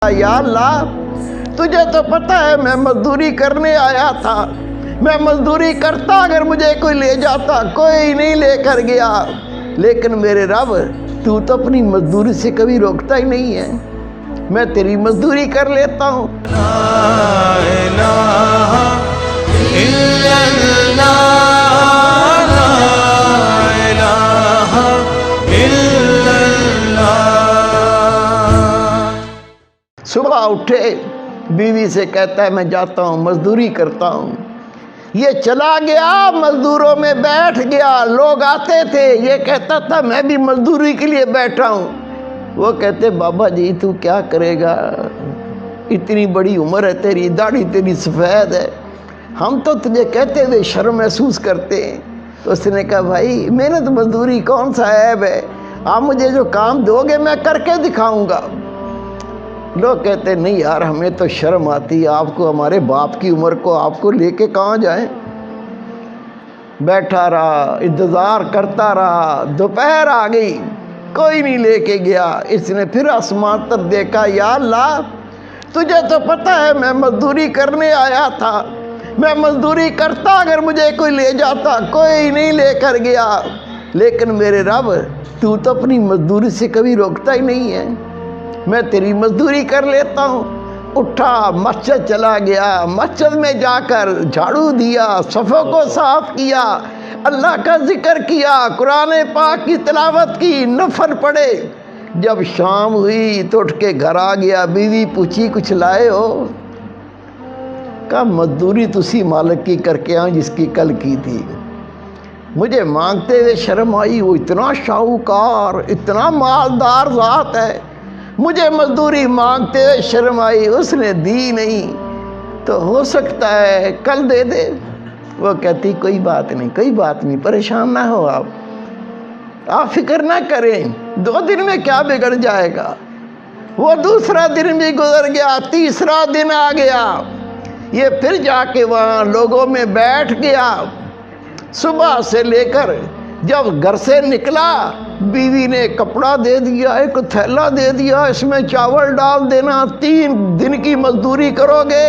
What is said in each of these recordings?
یا اللہ تجھے تو پتہ ہے میں مزدوری کرنے آیا تھا، میں مزدوری کرتا اگر مجھے کوئی لے جاتا، کوئی نہیں لے کر گیا، لیکن میرے رب تو اپنی مزدوری سے کبھی روکتا ہی نہیں ہے، میں تیری مزدوری کر لیتا ہوں۔ لا الہ الا اللہ، لا الہ الا اللہ۔ صبح اٹھے بیوی سے کہتا ہے میں جاتا ہوں مزدوری کرتا ہوں، یہ چلا گیا مزدوروں میں بیٹھ گیا، لوگ آتے تھے یہ کہتا تھا میں بھی مزدوری کے لیے بیٹھا ہوں، وہ کہتے بابا جی تو کیا کرے گا، اتنی بڑی عمر ہے تیری، داڑھی تیری سفید ہے، ہم تو تجھے کہتے ہوئے شرم محسوس کرتے ہیں۔ تو اس نے کہا بھائی محنت مزدوری کون سا عیب ہے، آپ مجھے جو کام دو گے میں کر کے دکھاؤں گا۔ لوگ کہتے نہیں یار ہمیں تو شرم آتی ہے، آپ کو ہمارے باپ کی عمر کو آپ کو لے کے کہاں جائیں۔ بیٹھا رہا انتظار کرتا رہا، دوپہر آ گئی کوئی نہیں لے کے گیا۔ اس نے پھر آسمان طرف دیکھا، یا اللہ تجھے تو پتہ ہے میں مزدوری کرنے آیا تھا، میں مزدوری کرتا اگر مجھے کوئی لے جاتا، کوئی نہیں لے کر گیا، لیکن میرے رب تو اپنی مزدوری سے کبھی روکتا ہی نہیں ہے، میں تیری مزدوری کر لیتا ہوں۔ اٹھا مسجد چلا گیا، مسجد میں جا کر جھاڑو دیا، صفوں کو صاف کیا، اللہ کا ذکر کیا، قرآن پاک کی تلاوت کی، نفل پڑھے۔ جب شام ہوئی تو اٹھ کے گھر آ گیا، بیوی پوچھی کچھ لائے ہو؟ کہا مزدوری تسی مالک کی کر کے آؤں جس کی کل کی تھی۔ مجھے مانگتے ہوئے شرم آئی، وہ اتنا شاہوکار اتنا مالدار ذات ہے، مجھے مزدوری مانگتے ہوئے شرم آئی، اس نے دی نہیں، تو ہو سکتا ہے کل دے دے۔ وہ کہتی کوئی بات نہیں کوئی بات نہیں، پریشان نہ ہو آپ فکر نہ کریں، 2 دن میں کیا بگڑ جائے گا۔ وہ دوسرا دن بھی گزر گیا، تیسرا دن آ گیا، یہ پھر جا کے وہاں لوگوں میں بیٹھ گیا۔ صبح سے لے کر جب گھر سے نکلا بیوی نے کپڑا دے دیا، ایک تھیلا دے دیا، اس میں چاول ڈال دینا، 3 دن کی مزدوری کرو گے،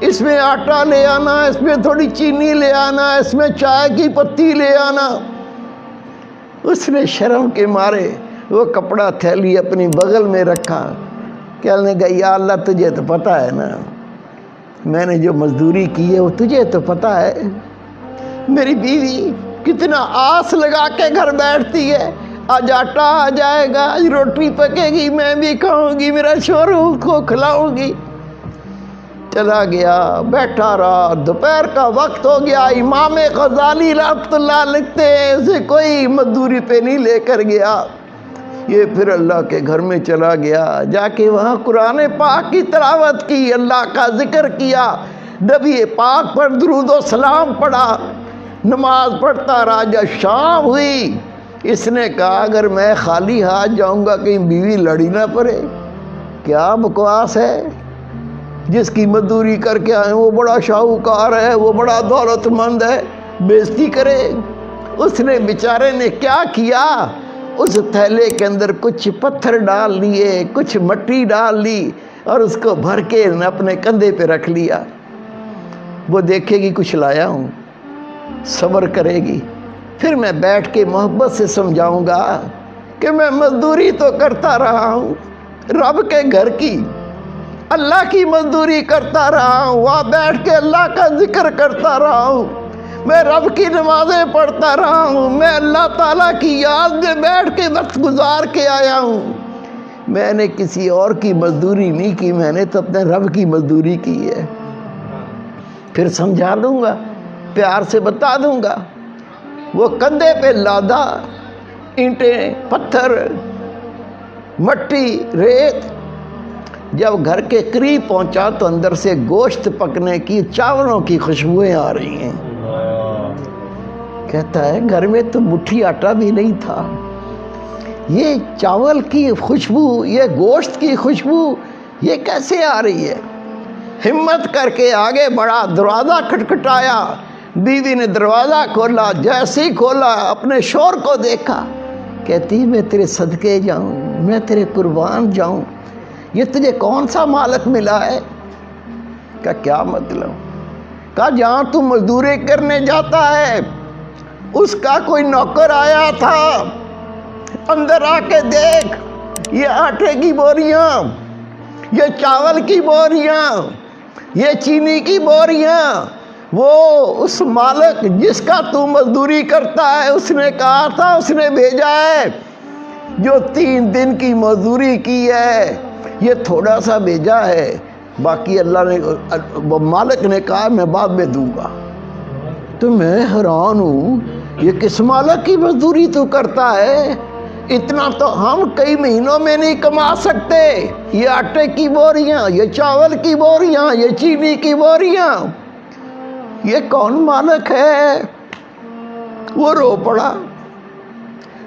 اس میں آٹا لے آنا، اس میں تھوڑی چینی لے آنا، اس میں چائے کی پتی لے آنا۔ اس نے شرم کے مارے وہ کپڑا تھیلی اپنی بغل میں رکھا، کہنے لگا یا اللہ تجھے تو پتہ ہے نا میں نے جو مزدوری کی ہے وہ تجھے تو پتہ ہے۔ میری بیوی کتنا آس لگا کے گھر بیٹھتی ہے، آج آٹا آ جائے گا، آج روٹی پکے گی، میں بھی کھاؤں گی، میرا شوہر کو کھلاؤں گی۔ چلا گیا بیٹھا رہا، دوپہر کا وقت ہو گیا، امام غزالی رحمۃ اللہ لکھتے ہیں اسے کوئی مزدوری پہ نہیں لے کر گیا۔ یہ پھر اللہ کے گھر میں چلا گیا، جا کے وہاں قرآن پاک کی تلاوت کی، اللہ کا ذکر کیا، نبی پاک پر درود و سلام پڑھا، نماز پڑھتا رہا۔ جب شام ہوئی اس نے کہا اگر میں خالی ہاتھ جاؤں گا کہیں بیوی لڑی نہ پڑے، کیا بکواس ہے، جس کی مزدوری کر کے آئے وہ بڑا شاہوکار ہے، وہ بڑا دولت مند ہے، بےزتی کرے۔ اس نے بیچارے نے کیا کیا، اس تھیلے کے اندر کچھ پتھر ڈال لیے، کچھ مٹی ڈال لی اور اس کو بھر کے اپنے کندھے پہ رکھ لیا۔ وہ دیکھے گی کچھ لایا ہوں، صبر کرے گی، پھر میں بیٹھ کے محبت سے سمجھاؤں گا کہ میں مزدوری تو کرتا رہا ہوں، رب کے گھر کی اللہ کی مزدوری کرتا رہا ہوں، وہاں بیٹھ کے اللہ کا ذکر کرتا رہا ہوں، میں رب کی نمازیں پڑھتا رہا ہوں، میں اللہ تعالیٰ کی یاد میں بیٹھ کے وقت گزار کے آیا ہوں، میں نے کسی اور کی مزدوری نہیں کی، میں نے تو اپنے رب کی مزدوری کی ہے۔ پھر سمجھا دوں گا، پیار سے بتا دوں گا۔ وہ کندھے پہ لادا، اینٹیں، پتھر، مٹی، ریت، جب گھر کے قریب پہنچا تو اندر سے گوشت پکنے کی، چاولوں کی خوشبوئیں آ رہی ہیں۔ کہتا ہے گھر میں تو مٹھی آٹا بھی نہیں تھا، یہ چاول کی خوشبو، یہ گوشت کی خوشبو یہ کیسے آ رہی ہے؟ ہمت کر کے آگے بڑھا، دروازہ کھٹکھٹایا، بیوی نے دروازہ کھولا، جیسے ہی کھولا اپنے شوہر کو دیکھا، کہتی میں تیرے صدقے جاؤں، میں تیرے قربان جاؤں، یہ تجھے کون سا مالک ملا ہے؟ کہ کیا مطلب؟ کہا جہاں تو مزدوری کرنے جاتا ہے اس کا کوئی نوکر آیا تھا، اندر آ کے دیکھ، یہ آٹے کی بوریاں، یہ چاول کی بوریاں، یہ چینی کی بوریاں، وہ اس مالک جس کا تو مزدوری کرتا ہے اس نے کہا تھا، اس نے بھیجا ہے، جو 3 دن کی مزدوری کی ہے یہ تھوڑا سا بھیجا ہے، باقی اللہ نے مالک نے کہا میں بعد میں دوں گا۔ تو میں حیران ہوں، یہ کس مالک کی مزدوری تو کرتا ہے؟ اتنا تو ہم کئی مہینوں میں نہیں کما سکتے۔ یہ آٹے کی بوریاں، یہ چاول کی بوریاں، یہ چینی کی بوریاں، یہ کون مالک ہے؟ وہ رو پڑا،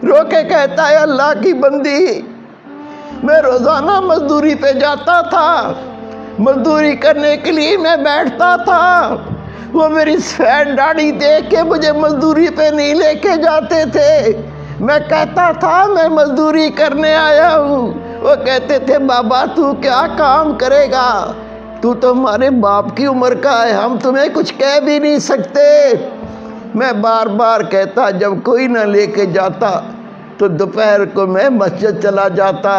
رو کے کہتا ہے اللہ کی بندی، میں روزانہ مزدوری پہ جاتا تھا، مزدوری کرنے کے لیے میں بیٹھتا تھا، وہ میری سفید داڑھی دیکھ کے مجھے مزدوری پہ نہیں لے کے جاتے تھے، میں کہتا تھا میں مزدوری کرنے آیا ہوں، وہ کہتے تھے بابا تو کیا کام کرے گا، تو ہمارے باپ کی عمر کا ہے، ہم تمہیں کچھ کہہ بھی نہیں سکتے۔ میں بار بار کہتا جب کوئی نہ لے کے جاتا تو دوپہر کو میں مسجد چلا جاتا،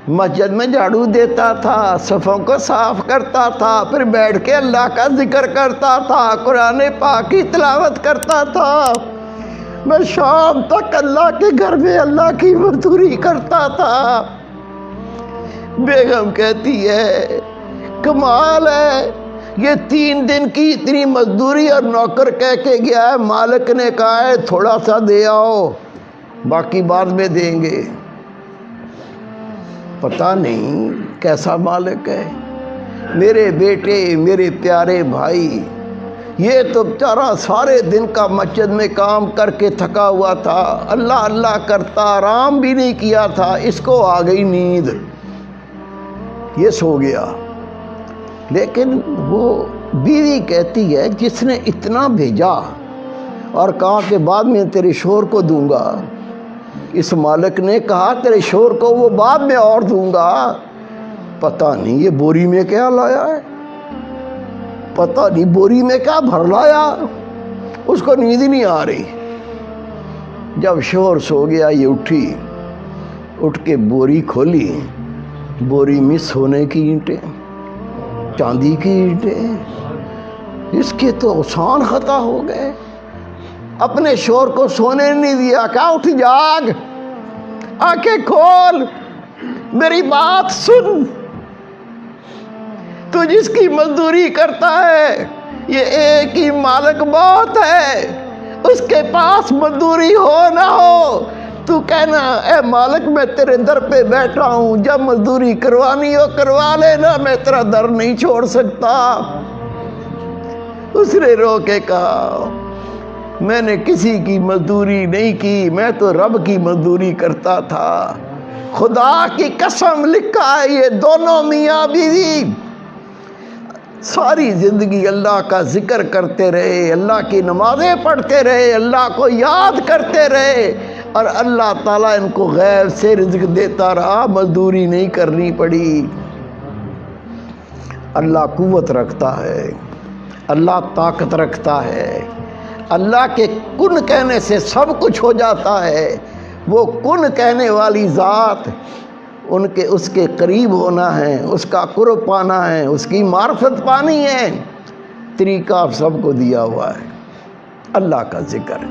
مسجد میں جھاڑو دیتا تھا، صفوں کو صاف کرتا تھا، پھر بیٹھ کے اللہ کا ذکر کرتا تھا، قرآن پاک کی تلاوت کرتا تھا، میں شام تک اللہ کے گھر میں اللہ کی مزدوری کرتا تھا۔ بیگم کہتی ہے کمال ہے، یہ 3 دن کی اتنی مزدوری اور نوکر کہہ کے گیا ہے، مالک نے کہا ہے تھوڑا سا دے آؤ، باقی بعد میں دیں گے۔ پتہ نہیں کیسا مالک ہے۔ میرے بیٹے، میرے پیارے بھائی، یہ تو بیچارہ سارے دن کا مسجد میں کام کر کے تھکا ہوا تھا، اللہ اللہ کرتا، آرام بھی نہیں کیا تھا، اس کو آ گئی نیند، یہ سو گیا۔ لیکن وہ بیوی کہتی ہے جس نے اتنا بھیجا اور کہا کہ بعد میں تیرے شوہر کو دوں گا، اس مالک نے کہا تیرے شوہر کو وہ بعد میں اور دوں گا، پتہ نہیں یہ بوری میں کیا لایا ہے، پتہ نہیں بوری میں کیا بھر لایا، اس کو نیند ہی نہیں آ رہی۔ جب شوہر سو گیا یہ اٹھی، اٹھ کے بوری کھولی، بوری میں سونے کی اینٹیں، چاندی کی اینٹیں، اس کے تو اوسان خطا ہو گئے۔ اپنے شوہر کو سونے نہیں دیا، کہا اٹھ جاگ، آنکھیں کھول، میری بات سن، تو جس کی مزدوری کرتا ہے یہ ایک ہی مالک بہت ہے، اس کے پاس مزدوری ہو نہ ہو تو کہنا اے مالک میں تیرے در پہ بیٹھا ہوں، جب مزدوری کروانی ہو کروا لینا، میں تیرا در نہیں چھوڑ سکتا۔ اس نے رو کے کہا میں نے کسی کی مزدوری نہیں کی، میں تو رب کی مزدوری کرتا تھا، خدا کی قسم لکھا ہے یہ دونوں میاں بیوی ساری زندگی اللہ کا ذکر کرتے رہے، اللہ کی نمازیں پڑھتے رہے، اللہ کو یاد کرتے رہے، اور اللہ تعالیٰ ان کو غیب سے رزق دیتا رہا، مزدوری نہیں کرنی پڑی۔ اللہ قوت رکھتا ہے، اللہ طاقت رکھتا ہے، اللہ کے کن کہنے سے سب کچھ ہو جاتا ہے۔ وہ کن کہنے والی ذات، اس کے قریب ہونا ہے، اس کا قرب پانا ہے، اس کی معرفت پانی ہے، طریقہ سب کو دیا ہوا ہے، اللہ کا ذکر۔